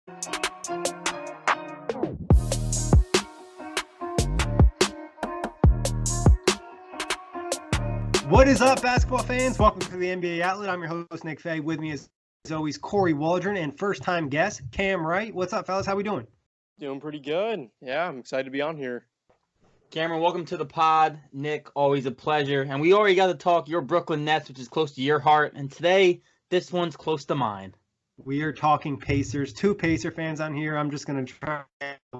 What is up, basketball fans? Welcome to the NBA Outlet. I'm your host, Nick Fay. With me as always, Kory, Waldron, and first-time guest, Cam Wright. What's up, fellas? How we doing? Doing pretty good. Yeah, I'm excited to be on here. Cameron, welcome to the pod. Nick, always a pleasure. And we already got to talk your Brooklyn Nets, which is close to your heart. And today, this one's close to mine. We are talking Pacers. Two Pacer fans on here. I'm just going to try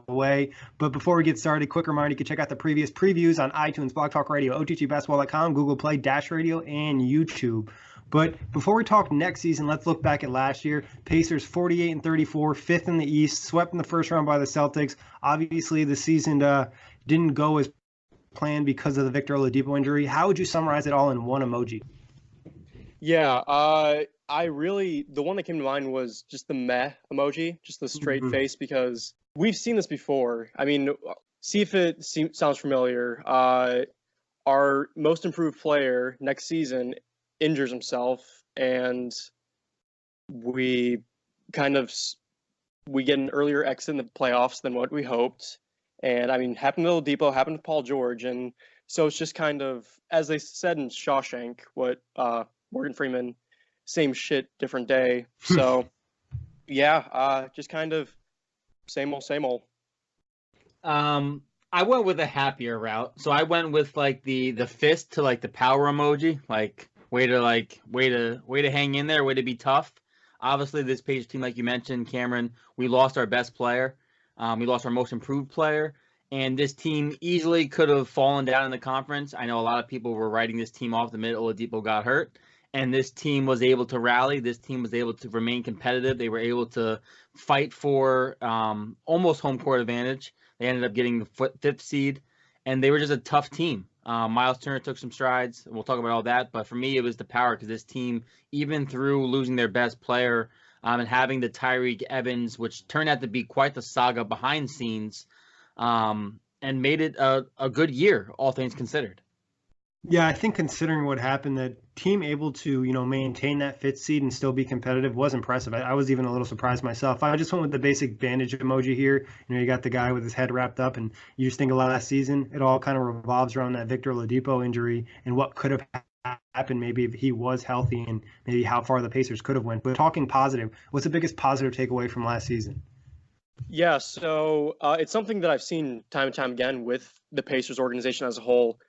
away. But before we get started, quick reminder, you can check out the previous previews on iTunes, Blog Talk Radio, OTGBasketball.com, Google Play, Dash Radio, and YouTube. But before we talk next season, let's look back at last year. Pacers 48-34, fifth in the East, swept in the first round by the Celtics. Obviously, the season didn't go as planned because of the Victor Oladipo injury. How would you summarize it all in one emoji? Yeah, the one that came to mind was just the meh emoji, just the straight face, because we've seen this before. I mean, see if it sounds familiar. Our most improved player next season injures himself, and we get an earlier exit in the playoffs than what we hoped. And I mean, happened to Oladipo, happened to Paul George, and so it's just kind of, as they said in Shawshank, what Morgan Freeman, same shit, different day. So yeah, just kind of same old. I went with a happier route. So I went with like the fist to like the power emoji, like way to hang in there, way to be tough. Obviously, this Pacers team, like you mentioned, Cameron, we lost our best player. We lost our most improved player. And this team easily could have fallen down in the conference. I know a lot of people were writing this team off the minute Oladipo got hurt. And this team was able to rally. This team was able to remain competitive. They were able to fight for almost home court advantage. They ended up getting the fifth seed. And they were just a tough team. Miles Turner took some strides. We'll talk about all that. But for me, it was the power, because this team, even through losing their best player and having the Tyreek Evans, which turned out to be quite the saga behind scenes, and made it a good year, all things considered. Yeah, I think considering what happened, the team able to, maintain that fifth seed and still be competitive was impressive. I was even a little surprised myself. I just went with the basic bandage emoji here. You got the guy with his head wrapped up, and you just think of last season, it all kind of revolves around that Victor Oladipo injury and what could have happened maybe if he was healthy, and maybe how far the Pacers could have went. But talking positive, what's the biggest positive takeaway from last season? Yeah, so it's something that I've seen time and time again with the Pacers organization as a whole.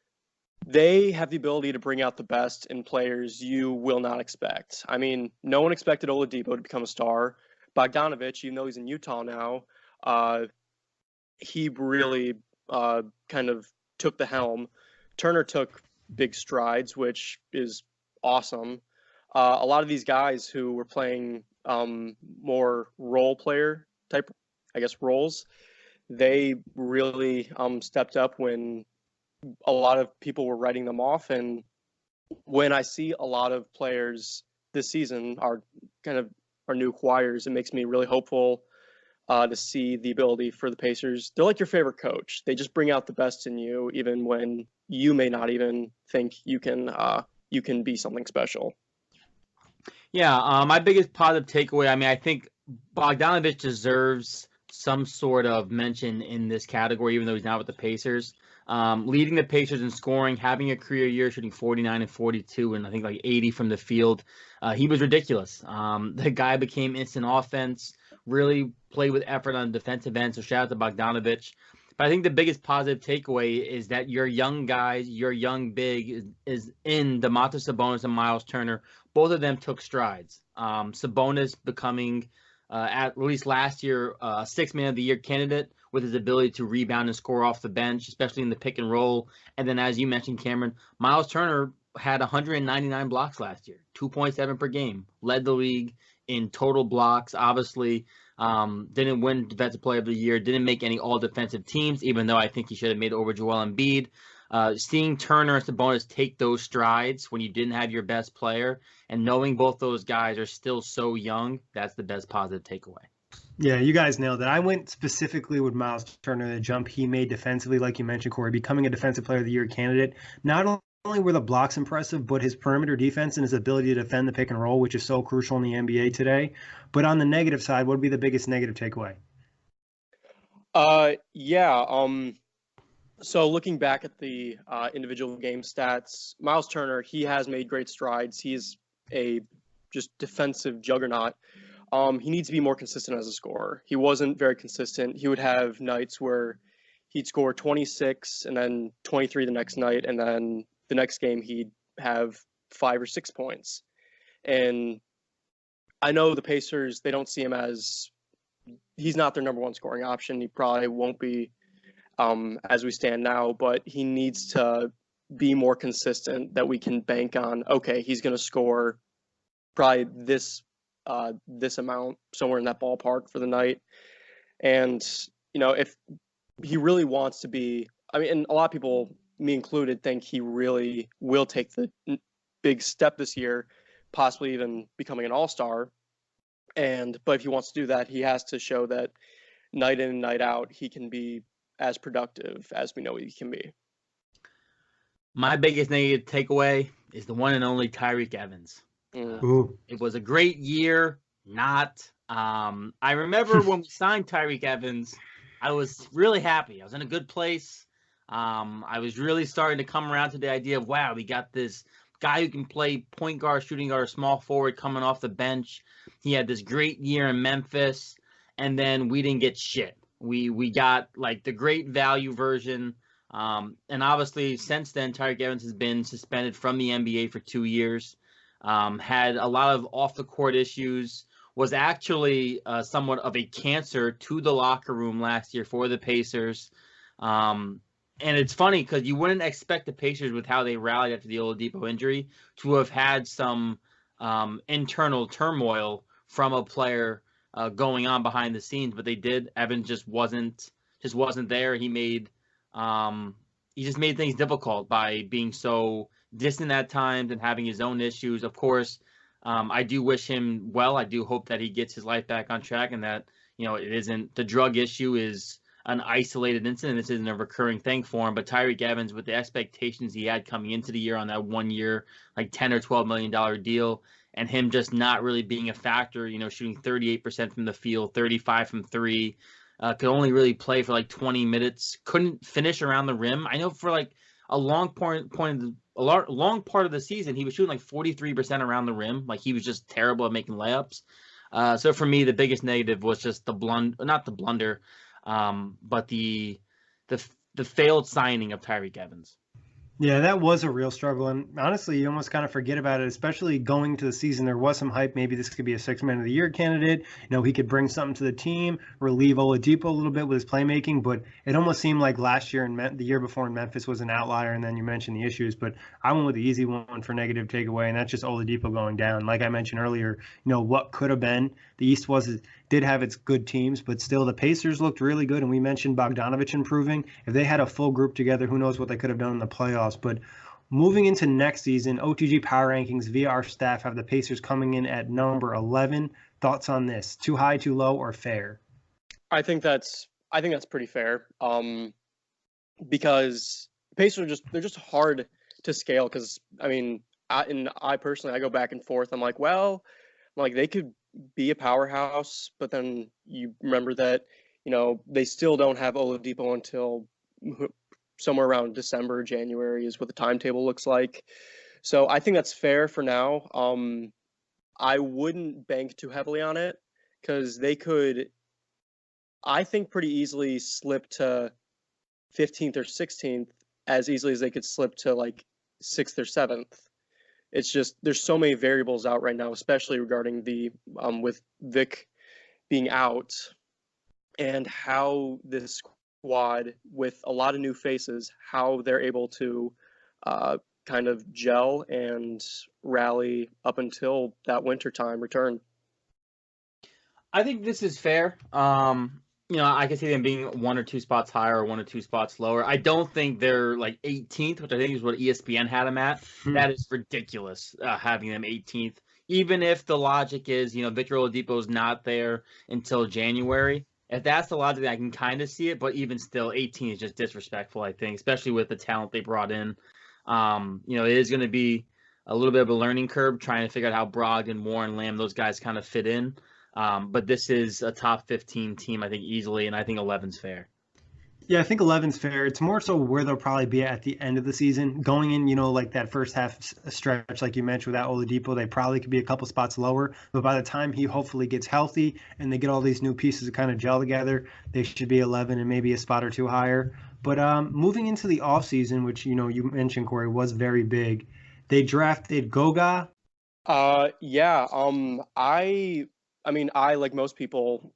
They have the ability to bring out the best in players you will not expect. I mean, no one expected Oladipo to become a star. Bogdanovich, even though he's in Utah now, he really kind of took the helm. Turner took big strides, which is awesome. A lot of these guys who were playing more role player type, roles, they really stepped up when a lot of people were writing them off. And when I see a lot of players this season are kind of our new acquires, it makes me really hopeful to see the ability for the Pacers. They're like your favorite coach. They just bring out the best in you, even when you may not even think you can be something special. Yeah, my biggest positive takeaway, I think Bogdanovich deserves some sort of mention in this category, even though he's not with the Pacers. Leading the Pacers in scoring, having a career year, shooting 49 and 42, and I think like 80 from the field. He was ridiculous. The guy became instant offense, really played with effort on the defensive end, so shout out to Bogdanovich. But I think the biggest positive takeaway is that your young guys, your young big is in Domantas Sabonis and Miles Turner. Both of them took strides. Sabonis becoming, at least last year, a sixth man of the year candidate with his ability to rebound and score off the bench, especially in the pick and roll. And then, as you mentioned, Cameron, Miles Turner had 199 blocks last year, 2.7 per game, led the league in total blocks. Obviously, didn't win Defensive Player of the Year, didn't make any all-defensive teams, even though I think he should have made it over Joel Embiid. Seeing Turner and Sabonis take those strides when you didn't have your best player, and knowing both those guys are still so young, that's the best positive takeaway. Yeah, you guys nailed it. I went specifically with Miles Turner, the jump he made defensively, like you mentioned, Kory, becoming a Defensive Player of the Year candidate. Not only were the blocks impressive, but his perimeter defense and his ability to defend the pick and roll, which is so crucial in the NBA today. But on the negative side, what would be the biggest negative takeaway? Yeah. So looking back at the individual game stats, Miles Turner, he has made great strides. He's a just defensive juggernaut. He needs to be more consistent as a scorer. He wasn't very consistent. He would have nights where he'd score 26 and then 23 the next night, and then the next game he'd have 5 or 6 points. And I know the Pacers, they don't see him as, he's not their number one scoring option. He probably won't be as we stand now, but he needs to be more consistent that we can bank on. Okay, he's going to score probably this amount, somewhere in that ballpark for the night. And, if he really wants to be, and a lot of people, me included, think he really will take the big step this year, possibly even becoming an all-star. But if he wants to do that, he has to show that night in and night out, he can be as productive as we know he can be. My biggest negative takeaway is the one and only Tyreke Evans. It was a great year, not. I remember when we signed Tyreke Evans, I was really happy. I was in a good place. I was really starting to come around to the idea of, wow, we got this guy who can play point guard, shooting guard, small forward coming off the bench. He had this great year in Memphis, and then we didn't get shit. We got like the great value version. And obviously since then, Tyreke Evans has been suspended from the NBA for 2 years. Had a lot of off-the-court issues, was actually somewhat of a cancer to the locker room last year for the Pacers. And it's funny because you wouldn't expect the Pacers, with how they rallied after the Oladipo injury, to have had some internal turmoil from a player going on behind the scenes, but they did. Evans just wasn't there. He just made things difficult by being so distant at times and having his own issues. Of course, I do wish him well. I do hope that he gets his life back on track, and that it isn't, the drug issue is an isolated incident. This isn't a recurring thing for him. But Tyreke Evans, with the expectations he had coming into the year on that 1 year, like $10 or $12 million deal, and him just not really being a factor, shooting 38% from the field, 35 from three, could only really play for like 20 minutes, couldn't finish around the rim. I know for like a long long part of the season, he was shooting like 43% around the rim. Like, he was just terrible at making layups. So for me, the biggest negative was just not the blunder, but the failed signing of Tyreke Evans. Yeah, that was a real struggle. And honestly, you almost kind of forget about it, especially going to the season. There was some hype. Maybe this could be a six-man of the year candidate. He could bring something to the team, relieve Oladipo a little bit with his playmaking. But it almost seemed like last year and the year before in Memphis was an outlier. And then you mentioned the issues. But I went with the easy one for negative takeaway, and that's just Oladipo going down. Like I mentioned earlier, what could have been. The East did have its good teams, but still the Pacers looked really good. And we mentioned Bogdanovich improving. If they had a full group together, who knows what they could have done in the playoffs. But moving into next season, OTG Power Rankings via our staff have the Pacers coming in at number 11. Thoughts on this? Too high, too low, or fair? I think that's pretty fair. Because Pacers they're just hard to scale. Because I personally, I go back and forth. I'm like, they could be a powerhouse, but then you remember that they still don't have Oladipo until somewhere around December, January is what the timetable looks like. So I think that's fair for now. I wouldn't bank too heavily on it, because they could, I think, pretty easily slip to 15th or 16th as easily as they could slip to like 6th or 7th. It's just, there's so many variables out right now, especially regarding the with Vic being out, and how this squad, with a lot of new faces, how they're able to kind of gel and rally up until that wintertime return. I think this is fair. I can see them being 1 or 2 spots higher or 1 or 2 spots lower. I don't think they're like 18th, which I think is what ESPN had them at. That is ridiculous, having them 18th. Even if the logic is, Victor Oladipo's not there until January. If that's the logic, I can kind of see it. But even still, 18 is just disrespectful, I think, especially with the talent they brought in. It is going to be a little bit of a learning curve trying to figure out how Brogdon, Warren, Lamb, those guys kind of fit in. But this is a top 15 team, I think, easily, and I think 11's fair. Yeah, I think 11's fair. It's more so where they'll probably be at the end of the season. Going in, like that first half stretch, like you mentioned, without Oladipo, they probably could be a couple spots lower. But by the time he hopefully gets healthy and they get all these new pieces to kind of gel together, they should be 11 and maybe a spot or two higher. But moving into the offseason, which, you mentioned, Kory, was very big, they drafted Goga. Yeah. I like most people,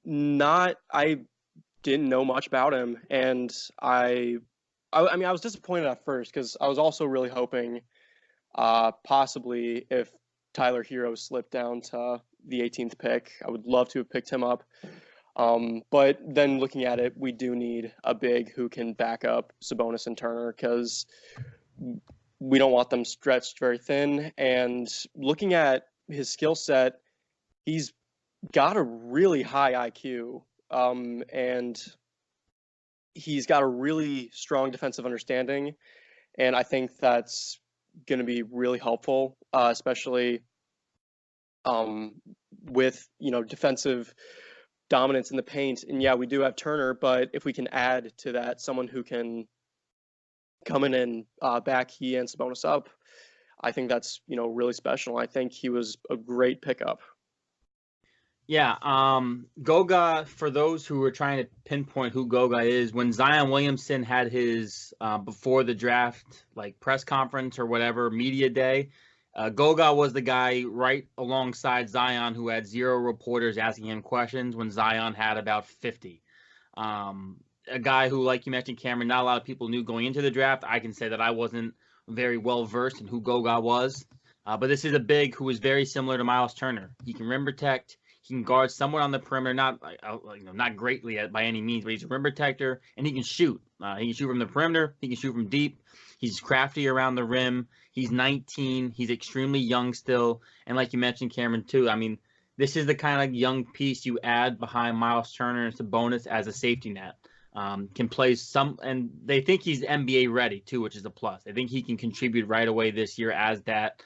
I didn't know much about him, and I was disappointed at first because I was also really hoping possibly if Tyler Hero slipped down to the 18th pick, I would love to have picked him up. But then looking at it, we do need a big who can back up Sabonis and Turner because we don't want them stretched very thin. And looking at his skill set, he's got a really high IQ. And he's got a really strong defensive understanding, and I think that's going to be really helpful, especially with defensive dominance in the paint. And yeah, we do have Turner, but if we can add to that someone who can come in and back he and Sabonis up, I think that's really special. I think he was a great pickup. Yeah, Goga, for those who are trying to pinpoint who Goga is, when Zion Williamson had his before the draft press conference or whatever media day, Goga was the guy right alongside Zion who had 0 reporters asking him questions when Zion had about 50. A guy who, like you mentioned, Cameron, not a lot of people knew going into the draft. I can say that I wasn't very well versed in who Goga was, but this is a big who is very similar to Miles Turner. He can rim protect. He can guard somewhere on the perimeter, not greatly by any means, but he's a rim protector, and he can shoot. He can shoot from the perimeter. He can shoot from deep. He's crafty around the rim. He's 19. He's extremely young still. And like you mentioned, Cameron, too, this is the kind of young piece you add behind Miles Turner and Sabonis as a safety net. Can play and they think he's NBA ready, too, which is a plus. I think he can contribute right away this year as that,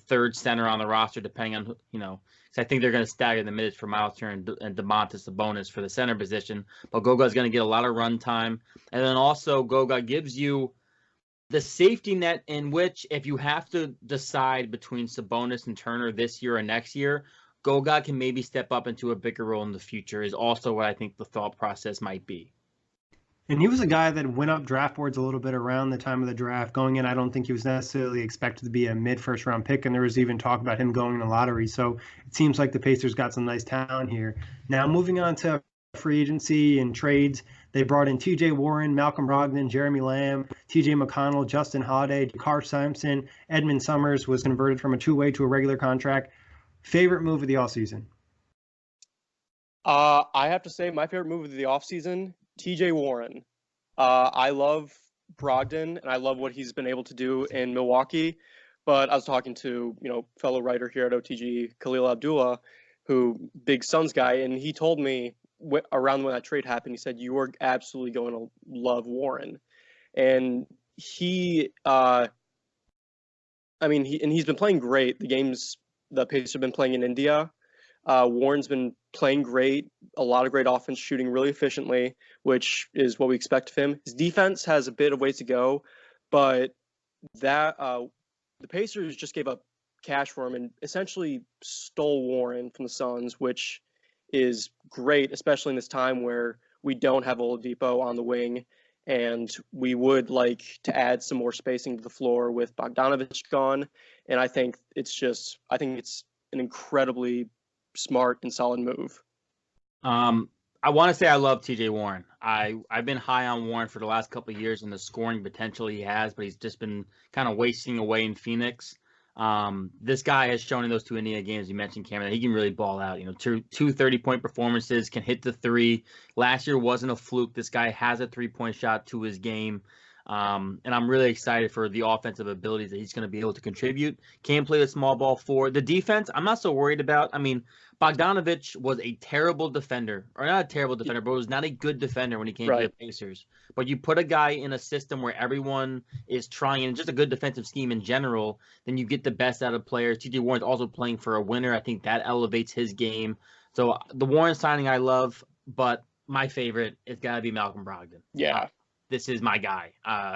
third center on the roster, depending on, I think they're going to stagger the minutes for Miles Turner and Domantas Sabonis for the center position. But Goga is going to get a lot of run time. And then also Goga gives you the safety net in which if you have to decide between Sabonis and Turner this year or next year, Goga can maybe step up into a bigger role in the future is also what I think the thought process might be. And he was a guy that went up draft boards a little bit around the time of the draft. Going in, I don't think he was necessarily expected to be a mid-first round pick, and there was even talk about him going in the lottery. So it seems like the Pacers got some nice talent here. Now, moving on to free agency and trades, they brought in T.J. Warren, Malcolm Brogdon, Jeremy Lamb, T.J. McConnell, Justin Holiday, Dakar Sampson, Edmund Summers was converted from a two-way to a regular contract. Favorite move of the offseason? I have to say my favorite move of the offseason, T.J. Warren. I love Brogdon, and I love what he's been able to do in Milwaukee. But I was talking to, fellow writer here at OTG, Khalil Abdullah, who big Suns guy, and he told me around when that trade happened, he said, you are absolutely going to love Warren. And he's been playing great. The games the Pacers have been playing in India, Warren's been playing great, a lot of great offense, shooting really efficiently, which is what we expect of him. His defense has a bit of ways to go, but that the Pacers just gave up cash for him and essentially stole Warren from the Suns, which is great, especially in this time where we don't have Oladipo on the wing, and we would like to add some more spacing to the floor with Bogdanovich gone. And I think it's an incredibly smart and solid move. I want to say I love TJ Warren. I've been high on Warren for the last couple of years and the scoring potential he has, but he's just been kind of wasting away in Phoenix. This guy has shown in those two Indiana games you mentioned, Cameron, that he can really ball out. Two 30-point performances, can hit the three. Last year wasn't a fluke. This guy has a 3-point shot to his game. And I'm really excited for the offensive abilities that he's going to be able to contribute. Can play the small ball forward. The defense, I'm not so worried about. Bogdanovich was a terrible defender, or not a terrible defender, but was not a good defender when he came to the Pacers. But you put a guy in a system where everyone is trying, and just a good defensive scheme in general, then you get the best out of players. T.J. Warren's also playing for a winner. I think that elevates his game. So the Warren signing I love, but my favorite is got to be Malcolm Brogdon. Yeah. This is my guy,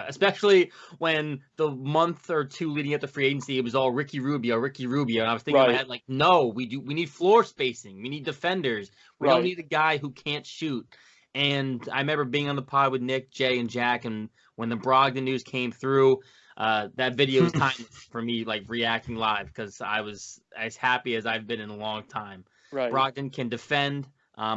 especially when the month or two leading up to free agency, it was all Ricky Rubio. And I was thinking in my head, like, no, we need floor spacing. We need defenders. We don't need a guy who can't shoot. And I remember being on the pod with Nick, Jay, and Jack, and when the Brogdon news came through, that video was timeless for me, like reacting live, because I was as happy as I've been in a long time. Right. Brogdon can defend.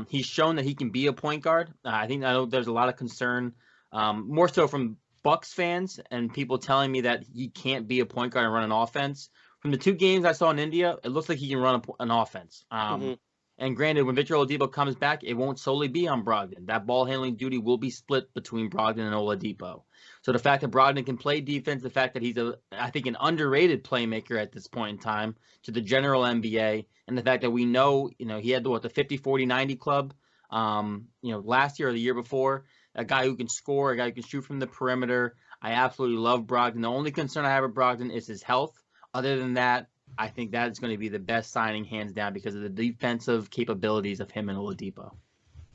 He's shown that he can be a point guard. I know there's a lot of concern. More so from Bucks fans and people telling me that he can't be a point guard and run an offense. From the 2 games I saw in India, it looks like he can run an offense. And granted, when Victor Oladipo comes back, it won't solely be on Brogdon. That ball handling duty will be split between Brogdon and Oladipo. So the fact that Brogdon can play defense, the fact that he's I think an underrated playmaker at this point in time to the general NBA, and the fact that we know, he had the 50, 40, 90 club, last year or the year before. A guy who can score, a guy who can shoot from the perimeter. I absolutely love Brogdon. The only concern I have with Brogdon is his health. Other than that, I think that is going to be the best signing hands down because of the defensive capabilities of him and Oladipo.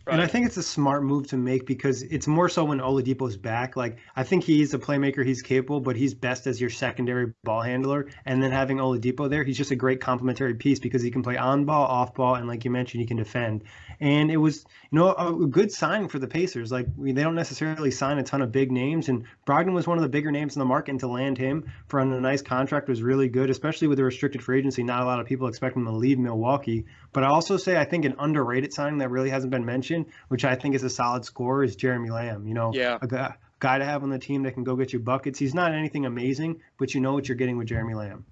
Right. And I think it's a smart move to make because it's more so when Oladipo's back. Like, I think he's a playmaker, he's capable, but he's best as your secondary ball handler. And then having Oladipo there, he's just a great complementary piece because he can play on ball, off ball, and like you mentioned, he can defend. And it was, a good sign for the Pacers. Like, they don't necessarily sign a ton of big names, and Brogdon was one of the bigger names in the market, and to land him for a nice contract was really good, especially with the restricted free agency. Not a lot of people expect him to leave Milwaukee. But I also say I think an underrated signing that really hasn't been mentioned, which I think is a solid scorer, is Jeremy Lamb. A guy to have on the team that can go get you buckets. He's not anything amazing, but you know what you're getting with Jeremy Lamb.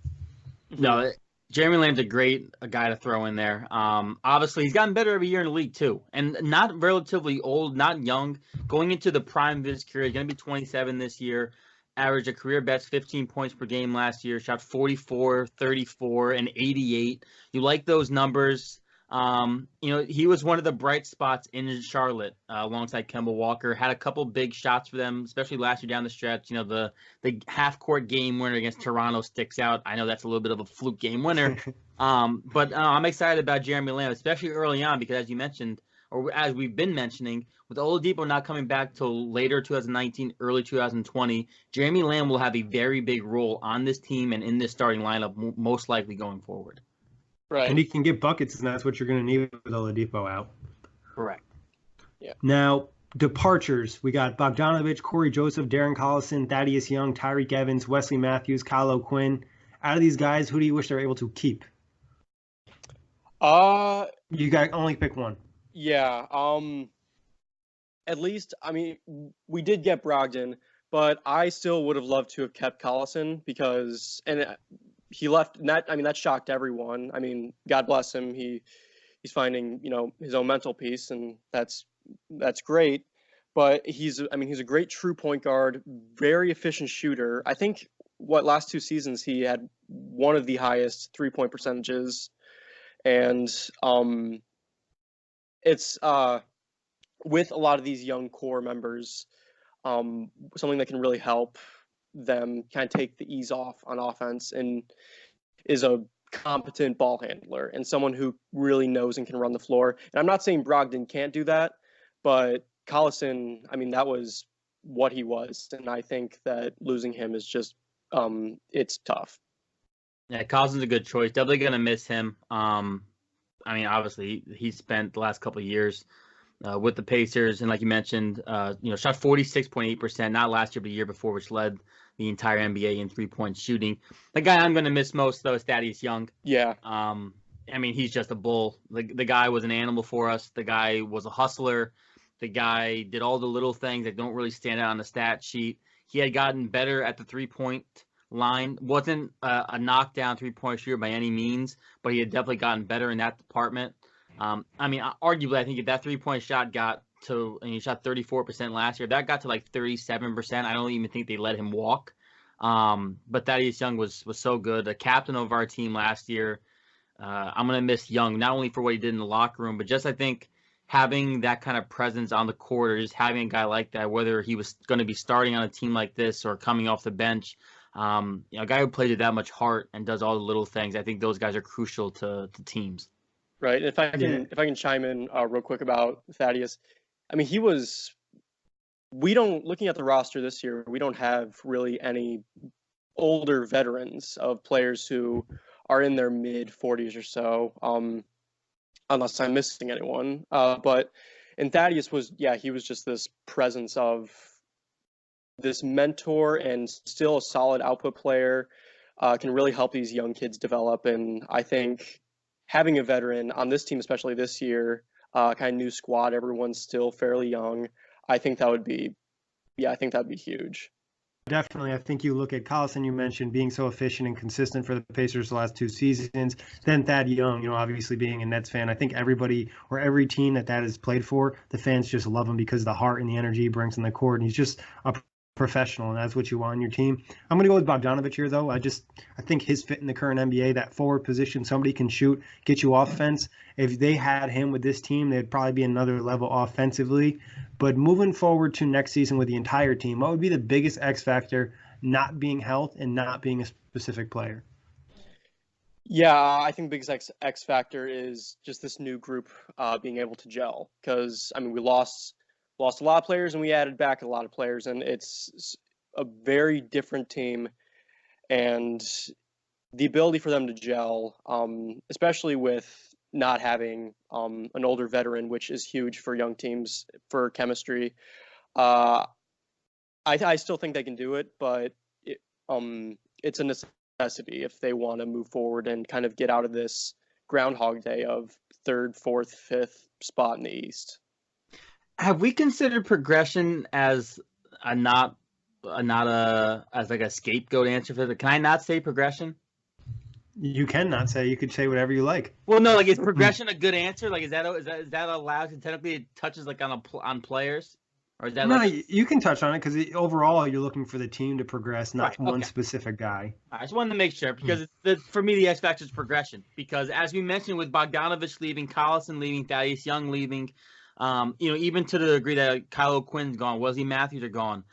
No, Jeremy Lamb's a great guy to throw in there. Obviously, he's gotten better every year in the league, too. And not relatively old, not young. Going into the prime of his career, he's going to be 27 this year. Averaged a career best 15 points per game last year. Shot 44, 34, and 88. You like those numbers. He was one of the bright spots in Charlotte alongside Kemba Walker. Had a couple big shots for them, especially last year down the stretch. The half-court game winner against Toronto sticks out. I know that's a little bit of a fluke game winner. But I'm excited about Jeremy Lamb, especially early on, because as you mentioned, or as we've been mentioning, with Oladipo not coming back till later 2019, early 2020, Jeremy Lamb will have a very big role on this team and in this starting lineup, most likely going forward. Right. And he can get buckets, and that's what you're going to need with Oladipo out. Correct. Yeah. Now, departures. We got Bogdanovich, Kory Joseph, Darren Collison, Thaddeus Young, Tyreek Evans, Wesley Matthews, Kyle O'Quinn. Out of these guys, who do you wish they were able to keep? You got only pick one. Yeah. At least, we did get Brogdon, but I still would have loved to have kept Collison because he left, and that shocked everyone. God bless him. He's finding, his own mental peace, and that's great. But he's a great true point guard, very efficient shooter. I think last 2 seasons he had one of the highest 3-point percentages, and it's with a lot of these young core members, something that can really help them kind of take the ease off on offense and is a competent ball handler and someone who really knows and can run the floor. And I'm not saying Brogdon can't do that, but Collison, that was what he was. And I think that losing him is just, it's tough. Yeah, Collison's a good choice. Definitely going to miss him. Obviously he spent the last couple of years with the Pacers, and like you mentioned, shot 46.8%, not last year, but the year before, which led the entire NBA in 3-point shooting. The guy I'm going to miss most, though, is Thaddeus Young. Yeah. He's just a bull. The guy was an animal for us. The guy was a hustler. The guy did all the little things that don't really stand out on the stat sheet. He had gotten better at the 3-point line. Wasn't a knockdown 3-point shooter by any means, but he had definitely gotten better in that department. Arguably, I think if that 3-point shot got to, and he shot 34% last year, that got to like 37%. I don't even think they let him walk. But Thaddeus Young was so good, a captain of our team last year. I'm going to miss Young, not only for what he did in the locker room, but just I think having that kind of presence on the court or just having a guy like that, whether he was going to be starting on a team like this or coming off the bench, a guy who plays with that much heart and does all the little things, I think those guys are crucial to teams. Right. If I can chime in real quick about Thaddeus, I mean, looking at the roster this year, we don't have really any older veterans of players who are in their mid 40s or so, unless I'm missing anyone. But Thaddeus he was just this presence of this mentor and still a solid output player, can really help these young kids develop. And I think having a veteran on this team, especially this year, kind of new squad, everyone's still fairly young. I think that would be huge. Definitely. I think you look at Collison, you mentioned being so efficient and consistent for the Pacers the last 2 seasons. Then Thad Young, obviously being a Nets fan, I think everybody or every team that has played for, the fans just love him because of the heart and the energy he brings in the court. And he's just a professional, and that's what you want on your team. I'm going to go with Bogdanovic here, though. I think his fit in the current NBA, that forward position, somebody can shoot, get you offense. If they had him with this team, they'd probably be another level offensively. But moving forward to next season with the entire team, what would be the biggest X factor not being health and not being a specific player? Yeah, I think the biggest X factor is just this new group being able to gel. Because, I mean, we lost a lot of players and we added back a lot of players, and it's a very different team. And the ability for them to gel, especially with not having an older veteran, which is huge for young teams for chemistry. I still think they can do it, but it's a necessity if they want to move forward and kind of get out of this Groundhog Day of 3rd, 4th, 5th spot in the East. Have we considered progression as as like a scapegoat answer for that? Can I not say progression? You cannot say. You could say whatever you like. Well, no, like, is progression a good answer? Like, is that allowed? Because technically, it touches like on players, or is that no? You can touch on it because overall, you're looking for the team to progress, not one specific guy. I just wanted to make sure because for me, the X factor is progression. Because as we mentioned, with Bogdanovic leaving, Collison leaving, Thaddeus Young leaving, even to the degree that Kyle Quinn's gone, Wesley Matthews are gone,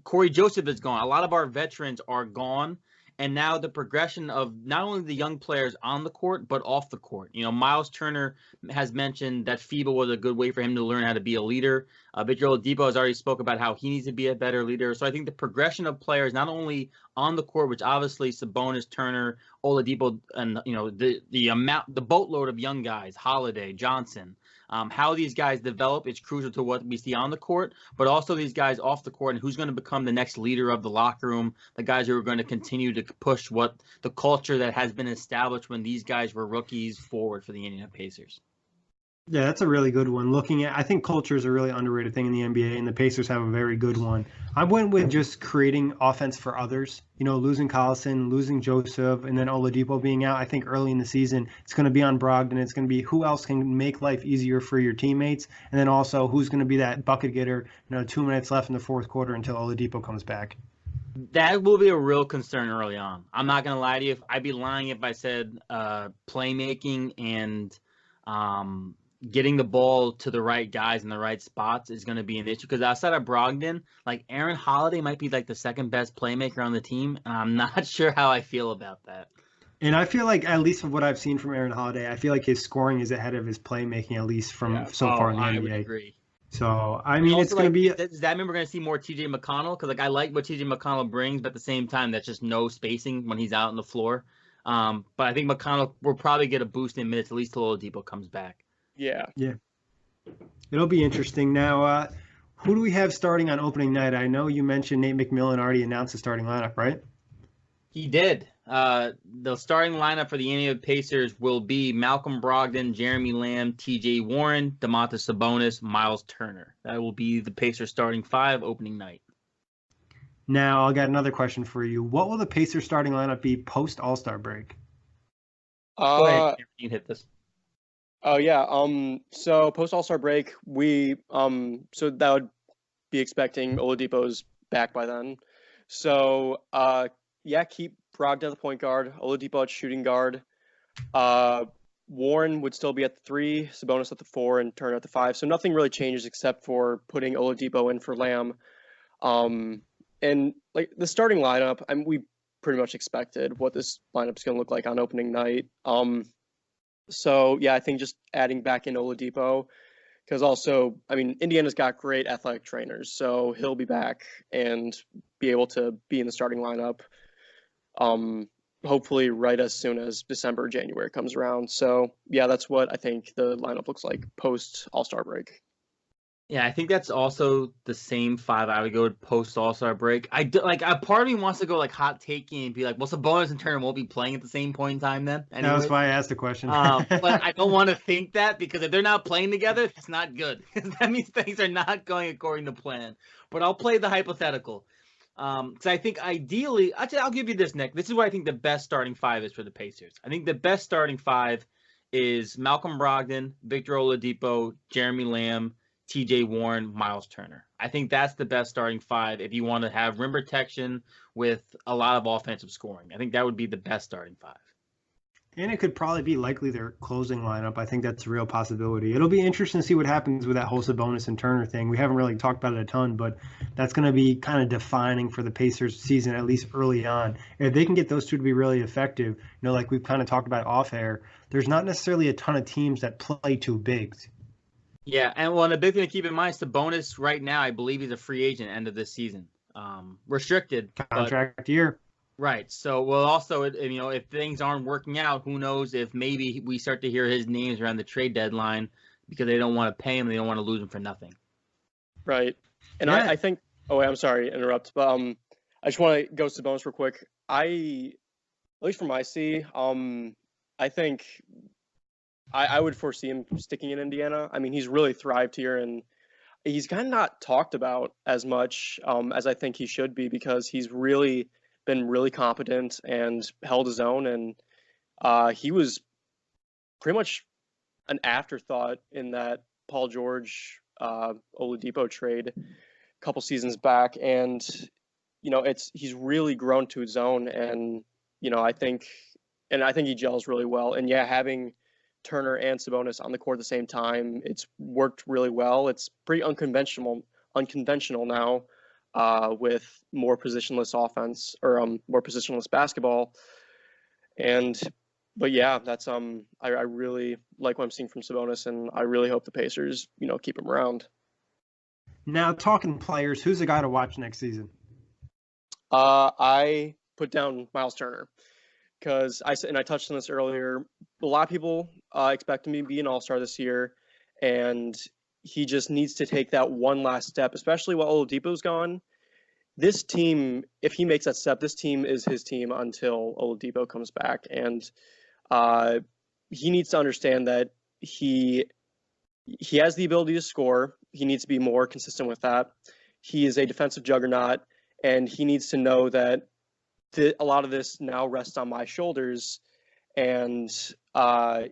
Kory Joseph is gone. A lot of our veterans are gone. And now the progression of not only the young players on the court, but off the court. Miles Turner has mentioned that FIBA was a good way for him to learn how to be a leader. Victor Oladipo has already spoke about how he needs to be a better leader. So I think the progression of players, not only on the court, which obviously Sabonis, Turner, Oladipo, and the boatload of young guys, Holiday, Johnson, how these guys develop is crucial to what we see on the court, but also these guys off the court and who's going to become the next leader of the locker room, the guys who are going to continue to push what the culture that has been established when these guys were rookies forward for the Indiana Pacers. Yeah, that's a really good one. I think culture is a really underrated thing in the NBA, and the Pacers have a very good one. I went with just creating offense for others. Losing Collison, losing Joseph, and then Oladipo being out. I think early in the season, it's going to be on Brogdon. It's going to be who else can make life easier for your teammates, and then also who's going to be that bucket getter. 2 minutes left in the 4th quarter until Oladipo comes back. That will be a real concern early on. I'm not going to lie to you. I'd be lying if I said playmaking and getting the ball to the right guys in the right spots is going to be an issue. Because outside of Brogdon, like Aaron Holiday might be like the 2nd best playmaker on the team, and I'm not sure how I feel about that. And I feel like, at least from what I've seen from Aaron Holiday, I feel like his scoring is ahead of his playmaking, at least from so far in the NBA. I would agree. So, I mean, it's going to be... Does that mean we're going to see more TJ McConnell? Because I like what TJ McConnell brings, but at the same time, that's just no spacing when he's out on the floor. But I think McConnell will probably get a boost in minutes, at least till Oladipo comes back. Yeah. It'll be interesting. Now, who do we have starting on opening night? I know you mentioned Nate McMillan already announced the starting lineup, right? He did. The starting lineup for the Indiana Pacers will be Malcolm Brogdon, Jeremy Lamb, T.J. Warren, Domantas Sabonis, Miles Turner. That will be the Pacers starting 5 opening night. Now, I got another question for you. What will the Pacers starting lineup be post All-Star break? Go ahead, you can hit this. Oh yeah. So post All-Star break, we so that would be expecting Oladipo's back by then. So keep Brogdon at the point guard, Oladipo at shooting guard. Warren would still be at the 3, Sabonis at the 4, and Turner at the 5. So nothing really changes except for putting Oladipo in for Lamb. And like the starting lineup, we pretty much expected what this lineup is going to look like on opening night. So yeah, I think just adding back in Oladipo, because also, Indiana's got great athletic trainers, so he'll be back and be able to be in the starting lineup. Hopefully right as soon as December, January comes around. So yeah, that's what I think the lineup looks like post All-Star break. Yeah, I think that's also the same 5 I would go post All-Star break. A part of me wants to go like hot taking and be like, well, Sabonis and Turner won't be playing at the same point in time then. That was why I asked the question. But I don't want to think that, because if they're not playing together, that's not good. That means things are not going according to plan. But I'll play the hypothetical. Because I think ideally, actually, I'll give you this, Nick. This is what I think the best starting 5 is for the Pacers. I think the best starting 5 is Malcolm Brogdon, Victor Oladipo, Jeremy Lamb, TJ Warren, Miles Turner. I think that's the best starting 5 if you want to have rim protection with a lot of offensive scoring. I think that would be the best starting 5. And it could probably be likely their closing lineup. I think that's a real possibility. It'll be interesting to see what happens with that whole Sabonis and Turner thing. We haven't really talked about it a ton, but that's going to be kind of defining for the Pacers season, at least early on. If they can get those two to be really effective, like we've kind of talked about off air, there's not necessarily a ton of teams that play two bigs. Yeah, and a big thing to keep in mind is Sabonis right now, I believe he's a free agent end of this season. Restricted. Contract year. Right. So, also, if things aren't working out, who knows if maybe we start to hear his names around the trade deadline because they don't want to pay him. They don't want to lose him for nothing. Right. And yeah. I think, I'm sorry to interrupt, but I just want to go Sabonis real quick. At least from my see, I think I would foresee him sticking in Indiana. He's really thrived here, and he's kind of not talked about as much as I think he should be, because he's really been really competent and held his own, and he was pretty much an afterthought in that Paul George Oladipo trade a couple seasons back, and he's really grown to his own, and I think he gels really well, and yeah, having Turner and Sabonis on the court at the same time, it's worked really well. It's pretty unconventional now, with more positionless offense, or more positionless basketball. But yeah, that's I really like what I'm seeing from Sabonis, and I really hope the Pacers keep him around. Now, talking players, who's the guy to watch next season? I put down Miles Turner, because I touched on this earlier. A lot of people expect him to be an all-star this year, and he just needs to take that one last step, especially while Oladipo's gone. This team, if he makes that step, this team is his team until Oladipo comes back, and he needs to understand that he has the ability to score. He needs to be more consistent with that. He is a defensive juggernaut, and he needs to know that a lot of this now rests on my shoulders, and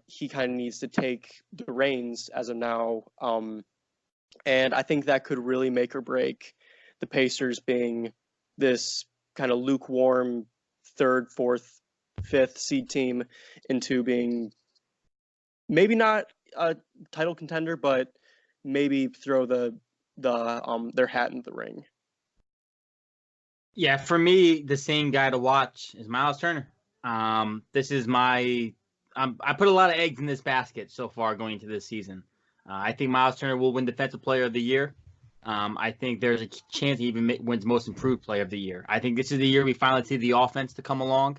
he kind of needs to take the reins as of now. And I think that could really make or break the Pacers being this kind of lukewarm 3rd, 4th, 5th seed team into being maybe not a title contender, but maybe throw their hat in the ring. Yeah, for me, the same guy to watch is Miles Turner. This is I put a lot of eggs in this basket so far going into this season. I think Miles Turner will win Defensive Player of the Year. I think there's a chance he even wins Most Improved Player of the Year. I think this is the year we finally see the offense to come along.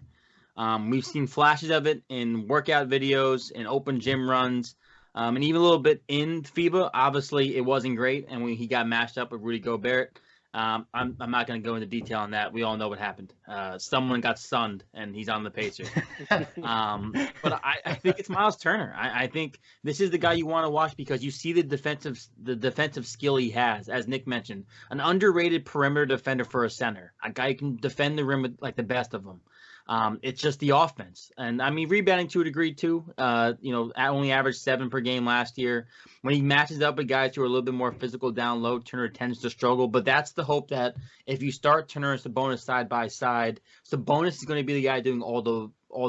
We've seen flashes of it in workout videos, in open gym runs, and even a little bit in FIBA. Obviously, it wasn't great, and when he got matched up with Rudy Gobert, I'm not going to go into detail on that. We all know what happened. Someone got stunned, and he's on the Pacers. But I think it's Miles Turner. I think this is the guy you want to watch because you see the defensive skill he has, as Nick mentioned, an underrated perimeter defender for a center, a guy who can defend the rim like the best of them. It's just the offense. And rebounding to a degree too, only averaged 7 per game last year. When he matches up with guys who are a little bit more physical down low, Turner tends to struggle. But that's the hope that if you start Turner and Sabonis side by side, Sabonis is going to be the guy doing all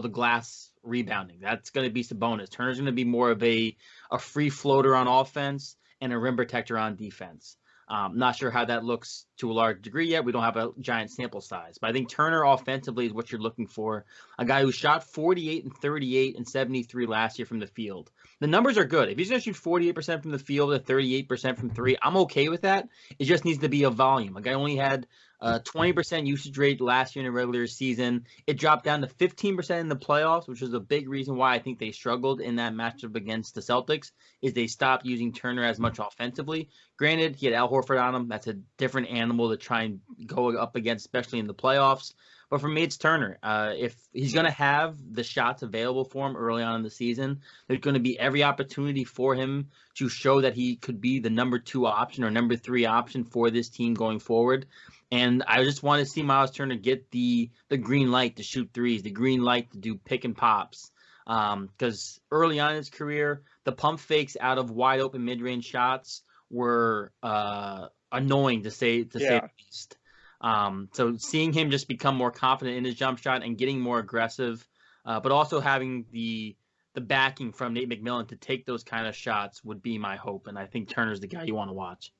the glass rebounding. That's going to be Sabonis. Turner's going to be more of a free floater on offense and a rim protector on defense. Not sure how that looks to a large degree yet. We don't have a giant sample size. But I think Turner offensively is what you're looking for. A guy who shot 48 and 38 and 73 last year from the field. The numbers are good. If he's going to shoot 48% from the field and 38% from three, I'm okay with that. It just needs to be a volume. A guy only had 20% usage rate last year in the regular season. It dropped down to 15% in the playoffs, which was a big reason why I think they struggled in that matchup against the Celtics, is they stopped using Turner as much offensively. Granted, he had Al Horford on him. That's a different animal to try and go up against, especially in the playoffs. But for me, it's Turner. If he's going to have the shots available for him early on in the season, there's going to be every opportunity for him to show that he could be the number 2 option or number 3 option for this team going forward. And I just want to see Miles Turner get the green light to shoot threes, the green light to do pick and pops. Because early on in his career, the pump fakes out of wide open mid-range shots were annoying to say the least. So seeing him just become more confident in his jump shot and getting more aggressive, but also having the backing from Nate McMillan to take those kind of shots would be my hope. And I think Turner's the guy you want to watch.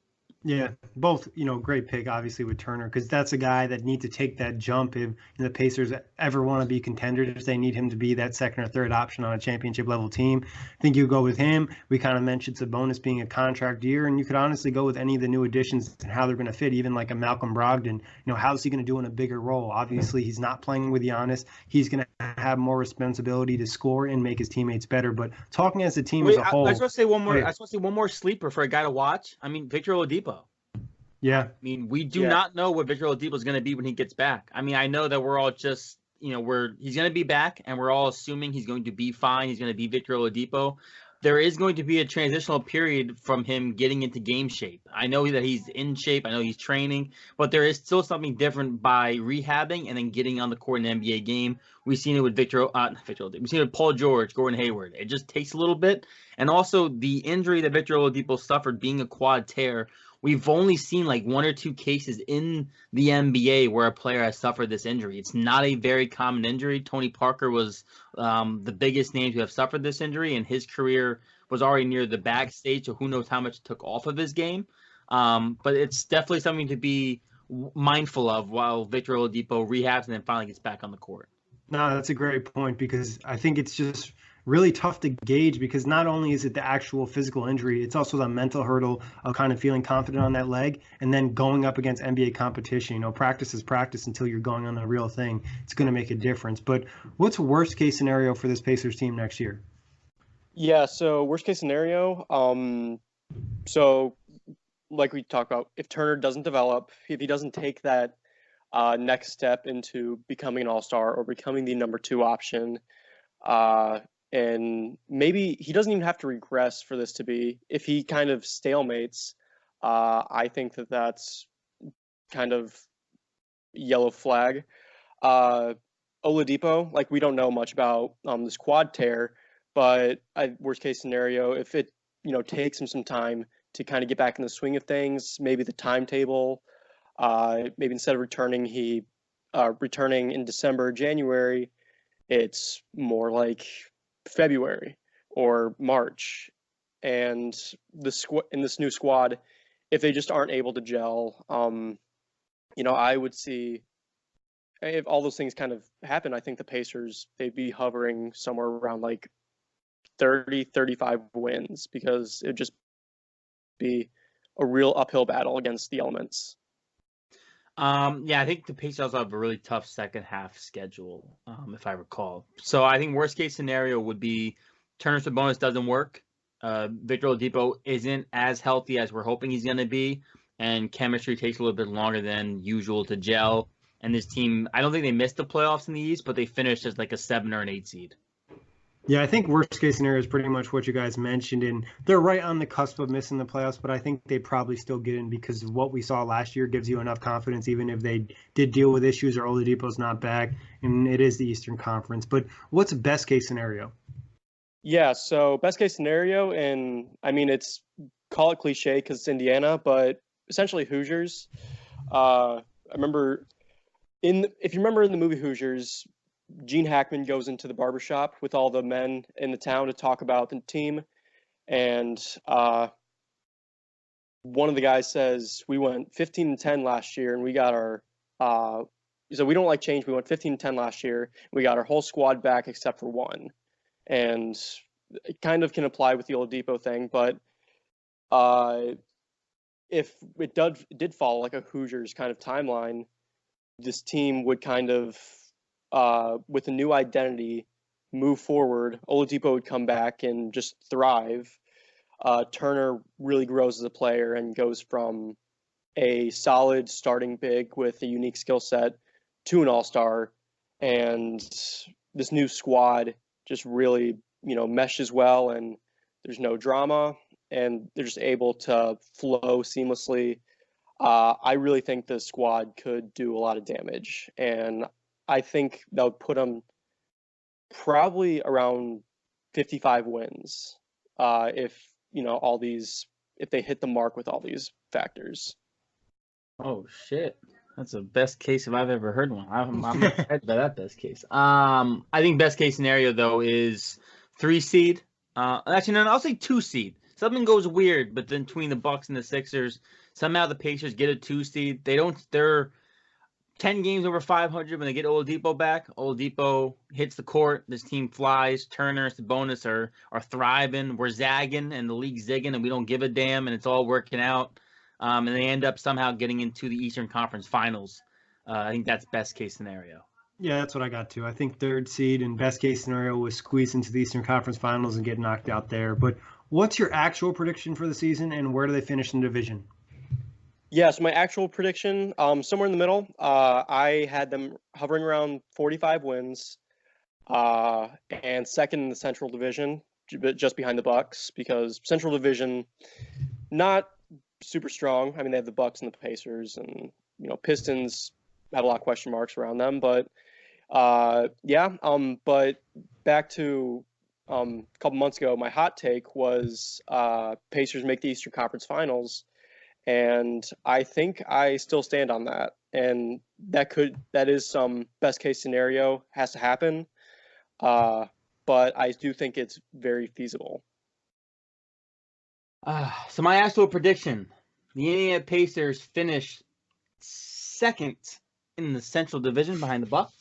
Yeah, both, great pick, obviously, with Turner, because that's a guy that needs to take that jump if the Pacers ever want to be contenders. They need him to be that second or third option on a championship-level team. I think you go with him. We kind of mentioned Sabonis being a contract year, and you could honestly go with any of the new additions and how they're going to fit, even like a Malcolm Brogdon. How's he going to do in a bigger role? Obviously, he's not playing with Giannis. He's going to have more responsibility to score and make his teammates better. But talking as a team as a whole. I just want to say one more. I just want to say one more sleeper for a guy to watch. I mean, Victor Oladipo. Yeah. I mean, we do not know what Victor Oladipo is going to be when he gets back. I mean, I know that we're all just, he's going to be back, and we're all assuming he's going to be fine. He's going to be Victor Oladipo. There is going to be a transitional period from him getting into game shape. I know that he's in shape. I know he's training, but there is still something different by rehabbing and then getting on the court in an NBA game. We've seen it with we've seen it with Paul George, Gordon Hayward. It just takes a little bit. And also the injury that Victor Oladipo suffered being a quad tear, we've only seen like 1 or 2 cases in the NBA where a player has suffered this injury. It's not a very common injury. Tony Parker was the biggest name to have suffered this injury, and his career was already near the back stage, so who knows how much it took off of his game. But it's definitely something to be mindful of while Victor Oladipo rehabs and then finally gets back on the court. No, that's a great point, because I think it's just really tough to gauge, because not only is it the actual physical injury, it's also the mental hurdle of kind of feeling confident on that leg and then going up against NBA competition. Practice is practice until you're going on the real thing. It's going to make a difference. But what's worst case scenario for this Pacers team next year? Yeah, so worst case scenario, so like we talked about, if Turner doesn't develop, if he doesn't take that next step into becoming an all-star or becoming the number 2 option, and maybe he doesn't even have to regress for this to be, if he kind of stalemates, I think that's kind of yellow flag. Oladipo, like, we don't know much about this quad tear, but worst case scenario, if it takes him some time to kind of get back in the swing of things, maybe the timetable, maybe instead of returning in December, January, it's more like February or March. And in this new squad, if they just aren't able to gel, I would see, if all those things kind of happen, I think the Pacers, they'd be hovering somewhere around like 30, 35 wins, because it'd just be a real uphill battle against the elements. I think the Pacers also have a really tough second half schedule, if I recall. So I think worst case scenario would be Turner Sabonis doesn't work. Victor Oladipo isn't as healthy as we're hoping he's going to be, and chemistry takes a little bit longer than usual to gel. And this team, I don't think they missed the playoffs in the East, but they finished as like a 7 or an 8 seed. Yeah, I think worst case scenario is pretty much what you guys mentioned, and they're right on the cusp of missing the playoffs, but I think they probably still get in, because of what we saw last year gives you enough confidence, even if they did deal with issues or Oladipo's not back, and it is the Eastern Conference. But what's best case scenario? Yeah, so best case scenario, and I mean, call it cliche because it's Indiana, but essentially Hoosiers. If you remember in the movie Hoosiers, Gene Hackman goes into the barbershop with all the men in the town to talk about the team, and one of the guys says, we went 15-10 last year, and we got our so we don't like change. We went 15-10 last year. We got our whole squad back except for one, and it kind of can apply with the Oladipo thing, but if it did follow like a Hoosiers kind of timeline, this team would kind of, with a new identity, move forward. Oladipo would come back and just thrive. Turner really grows as a player and goes from a solid starting big with a unique skill set to an all-star, and this new squad just really, meshes well, and there's no drama, and they're just able to flow seamlessly. I really think the squad could do a lot of damage, and I think that would put them probably around 55 wins if if they hit the mark with all these factors. Oh shit, that's the best case if I've ever heard one. I'm excited by that best case. I think best case scenario though is 3 seed. Actually, no, I'll say 2 seed. Something goes weird, but then between the Bucks and the Sixers, somehow the Pacers get a 2 seed. They're 10 games over 500 when they get Oladipo back. Oladipo hits the court. This team flies. Turner, Sabonis are thriving. We're zagging, and the league's zigging, and we don't give a damn, and it's all working out. And they end up somehow getting into the Eastern Conference Finals. I think that's best case scenario. Yeah, that's what I got to. I think 3rd seed and best case scenario was squeeze into the Eastern Conference Finals and get knocked out there. But what's your actual prediction for the season, and where do they finish in the division? Yes, my actual prediction, somewhere in the middle. I had them hovering around 45 wins, and second in the Central Division, just behind the Bucks, because Central Division, not super strong. I mean, they have the Bucks and the Pacers, and Pistons have a lot of question marks around them. But but back to a couple months ago, my hot take was Pacers make the Eastern Conference Finals. And I think I still stand on that. And that is some best case scenario, has to happen. But I do think it's very feasible. So my actual prediction, the Indiana Pacers finish 2nd in the Central Division behind the Bucks.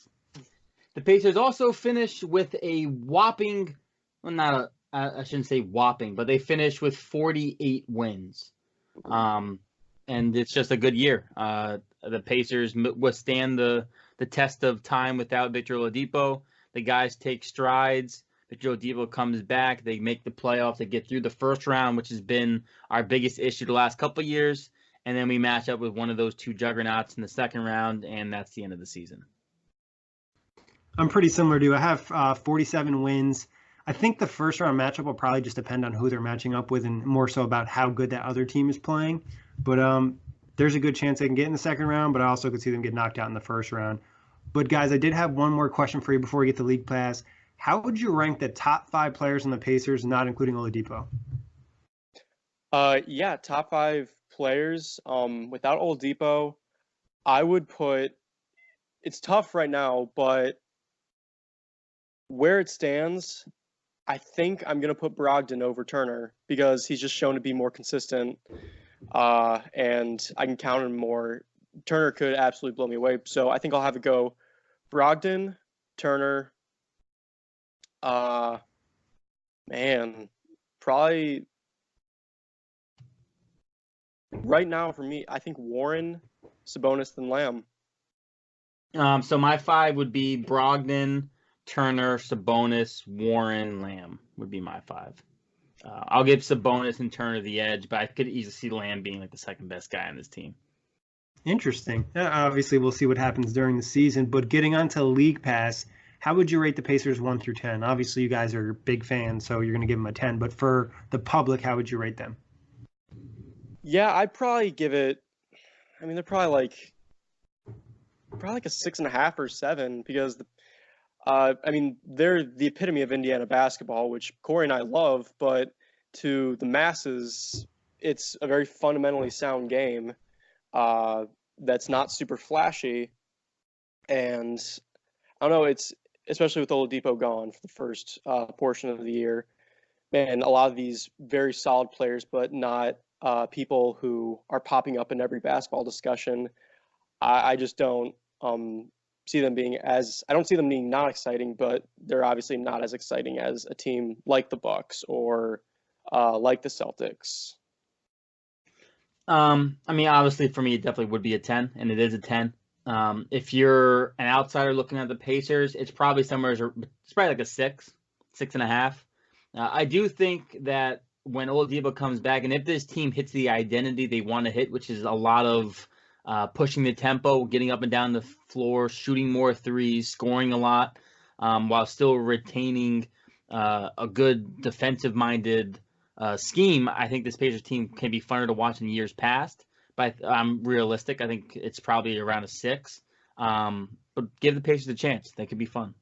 The Pacers also finish with a whopping, well, I shouldn't say whopping, but they finish with 48 wins. And it's just a good year. The Pacers withstand the test of time without Victor Oladipo. The guys take strides. Victor Oladipo comes back. They make the playoffs. They get through the first round, which has been our biggest issue the last couple of years. And then we match up with one of those 2 juggernauts in the second round, and that's the end of the season. I'm pretty similar to you. I have 47 wins. I think the first round matchup will probably just depend on who they're matching up with and more so about how good that other team is playing. But there's a good chance they can get in the second round, but I also could see them get knocked out in the first round. But guys, I did have one more question for you before we get to League Pass. How would you rank the top 5 players in the Pacers, not including Oladipo? Top 5 players. Without Oladipo, I would put. It's tough right now, but where it stands, I think I'm going to put Brogdon over Turner because he's just shown to be more consistent, and I can count him more. Turner could absolutely blow me away, so I think I'll have it go Brogdon, Turner, probably right now for me, I think Warren, Sabonis, and Lamb. So my 5 would be Brogdon, Turner, Sabonis, Warren, Lamb would be my 5. I'll give Sabonis and Turner the edge, but I could easily see Lamb being like the second best guy on this team. Interesting. Obviously, we'll see what happens during the season. But getting onto League Pass, how would you rate the Pacers 1 through 10? Obviously, you guys are big fans, so you're going to give them a 10. But for the public, how would you rate them? Yeah, I'd probably give it. I mean, they're probably like a 6.5 or 7 because they're the epitome of Indiana basketball, which Kory and I love, but to the masses, it's a very fundamentally sound game that's not super flashy. And I don't know, especially with Oladipo gone for the first portion of the year, man, a lot of these very solid players, but not people who are popping up in every basketball discussion. I just don't see them being as, I don't see them being not exciting, but they're obviously not as exciting as a team like the Bucks or like the Celtics. I mean, obviously for me, it definitely would be a 10, and it is a 10. If you're an outsider looking at the Pacers, it's probably somewhere, it's probably like a 6, 6.5. I do think that when Oladipo comes back, and if this team hits the identity they want to hit, which is a lot of pushing the tempo, getting up and down the floor, shooting more threes, scoring a lot, while still retaining a good defensive-minded scheme, I think this Pacers team can be funner to watch in years past. But I'm realistic. I think it's probably around a 6. But give the Pacers a chance. They could be fun.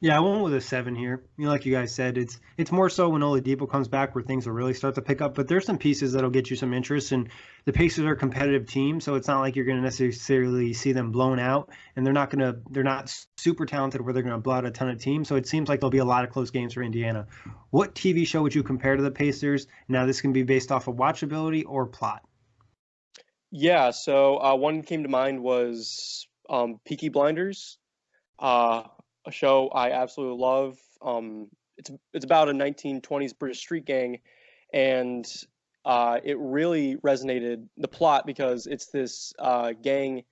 Yeah, I went with a 7 here. Like you guys said, it's more so when Oladipo comes back where things will really start to pick up. But there's some pieces that'll get you some interest, and the Pacers are a competitive team, so it's not like you're going to necessarily see them blown out. And they're not super talented where they're going to blow out a ton of teams. So it seems like there'll be a lot of close games for Indiana. What TV show would you compare to the Pacers? Now this can be based off of watchability or plot. Yeah, so one came to mind was Peaky Blinders. A show I absolutely love. It's about a 1920s British street gang, and it really resonated, the plot, because it's this gang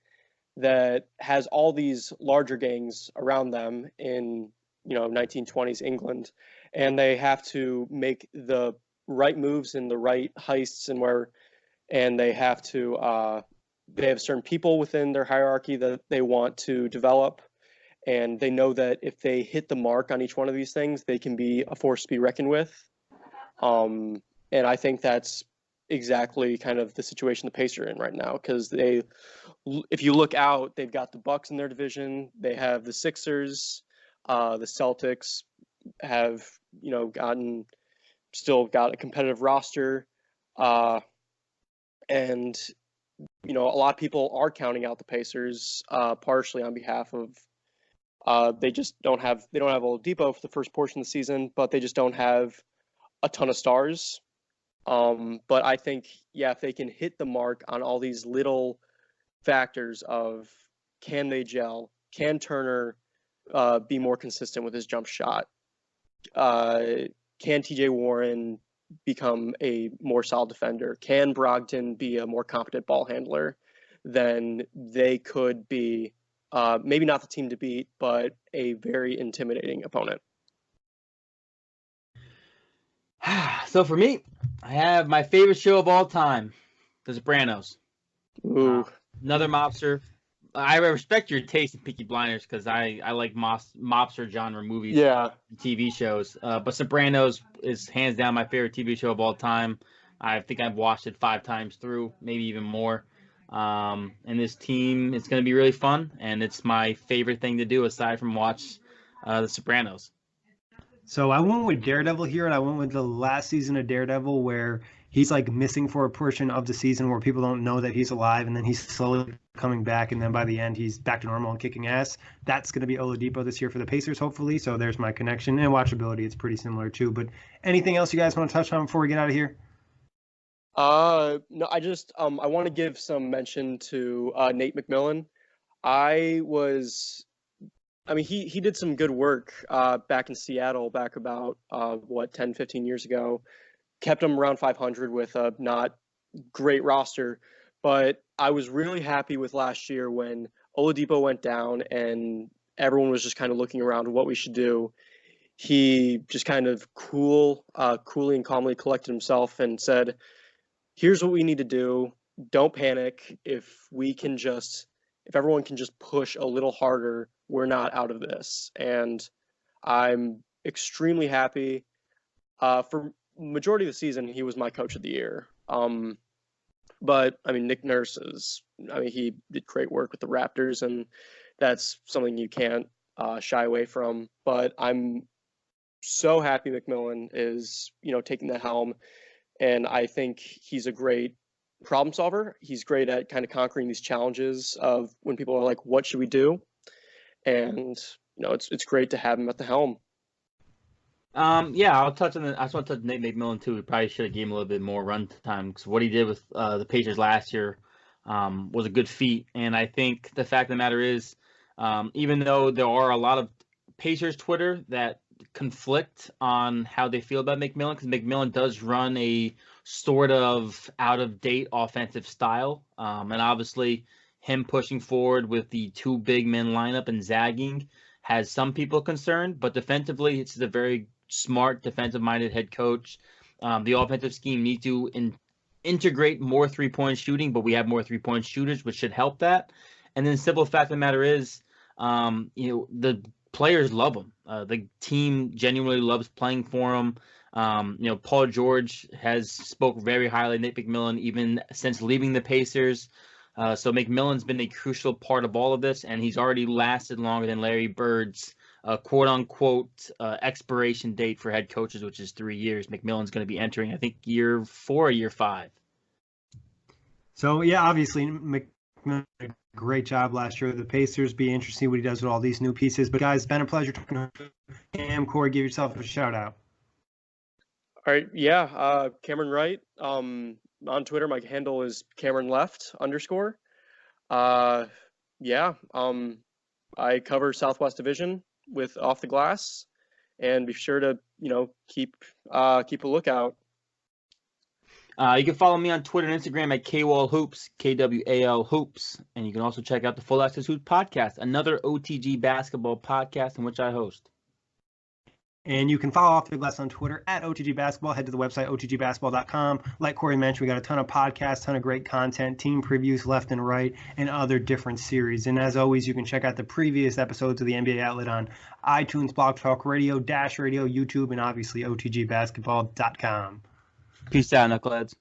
that has all these larger gangs around them in 1920s England, and they have to make the right moves and the right heists, and they have certain people within their hierarchy that they want to develop. And they know that if they hit the mark on each one of these things, they can be a force to be reckoned with. And I think that's exactly kind of the situation the Pacers are in right now, because if you look out, they've got the Bucks in their division. They have the Sixers. The Celtics have, still got a competitive roster. And, a lot of people are counting out the Pacers, partially on behalf of, they don't have Oladipo for the first portion of the season, but they just don't have a ton of stars. But I think, if they can hit the mark on all these little factors of, can they gel? Can Turner be more consistent with his jump shot? Can TJ Warren become a more solid defender? Can Brogdon be a more competent ball handler? Then they could be maybe not the team to beat, but a very intimidating opponent. So for me, I have my favorite show of all time, The Sopranos. Ooh. Another mobster. I respect your taste in Peaky Blinders because I like mobster genre movies, TV shows. But Sopranos is hands down my favorite TV show of all time. I think I've watched it 5 times through, maybe even more. And this team, it's going to be really fun, and it's my favorite thing to do aside from watch The Sopranos. So I went with Daredevil here, and I went with the last season of Daredevil where he's like missing for a portion of the season where people don't know that he's alive, and then he's slowly coming back, and then by the end he's back to normal and kicking ass. That's going to be Oladipo this year for the Pacers, hopefully. So there's my connection. And watchability, it's pretty similar too. But anything else you guys want to touch on before we get out of here? No, I just I want to give some mention to Nate McMillan. He did some good work back in Seattle back about 10, 15 years ago. Kept him around 500 with a not great roster, but I was really happy with last year when Oladipo went down and everyone was just kind of looking around what we should do. He just kind of coolly and calmly collected himself and said, here's what we need to do. Don't panic. If everyone can just push a little harder, we're not out of this. And I'm extremely happy. For majority of the season, he was my coach of the year. But Nick Nurse he did great work with the Raptors, and that's something you can't shy away from. But I'm so happy McMillan is, taking the helm. And I think he's a great problem solver. He's great at kind of conquering these challenges of when people are like, what should we do? And, it's great to have him at the helm. Yeah, I'll touch on I just want to touch Nate McMillan too. We probably should have gave him a little bit more run time because what he did with the Pacers last year was a good feat. And I think the fact of the matter is, even though there are a lot of Pacers Twitter that conflict on how they feel about McMillan, because McMillan does run a sort of out-of-date offensive style, and obviously him pushing forward with the two big men lineup and zagging has some people concerned, but defensively, it's a very smart defensive-minded head coach. The offensive scheme needs to integrate more three-point shooting, but we have more three-point shooters, which should help that. And then the simple fact of the matter is, the players love him. The team genuinely loves playing for him. Paul George has spoke very highly of Nate McMillan even since leaving the Pacers. So McMillan's been a crucial part of all of this, and he's already lasted longer than Larry Bird's quote-unquote expiration date for head coaches, which is 3 years. McMillan's going to be entering, I think, year 4 or year 5. So, yeah, obviously, McMillan did a great job last year with the Pacers. Be interesting what he does with all these new pieces. But, guys, it's been a pleasure talking to Cam. Kory, give yourself a shout-out. All right, yeah, Cameron Wright. On Twitter, my handle is CameronLeft_. I cover Southwest Division with Off the Glass, and be sure to keep a lookout. You can follow me on Twitter and Instagram at KWalHoops, KWAL Hoops, and you can also check out the Full Access Hoops podcast, another OTG basketball podcast in which I host. And you can follow Off the Glass on Twitter at OTG Basketball. Head to the website, otgbasketball.com. Like Kory mentioned, we got a ton of podcasts, ton of great content, team previews left and right, and other different series. And as always, you can check out the previous episodes of the NBA Outlet on iTunes, Blog Talk Radio, Dash Radio, YouTube, and obviously otgbasketball.com. Peace out, knuckleheads.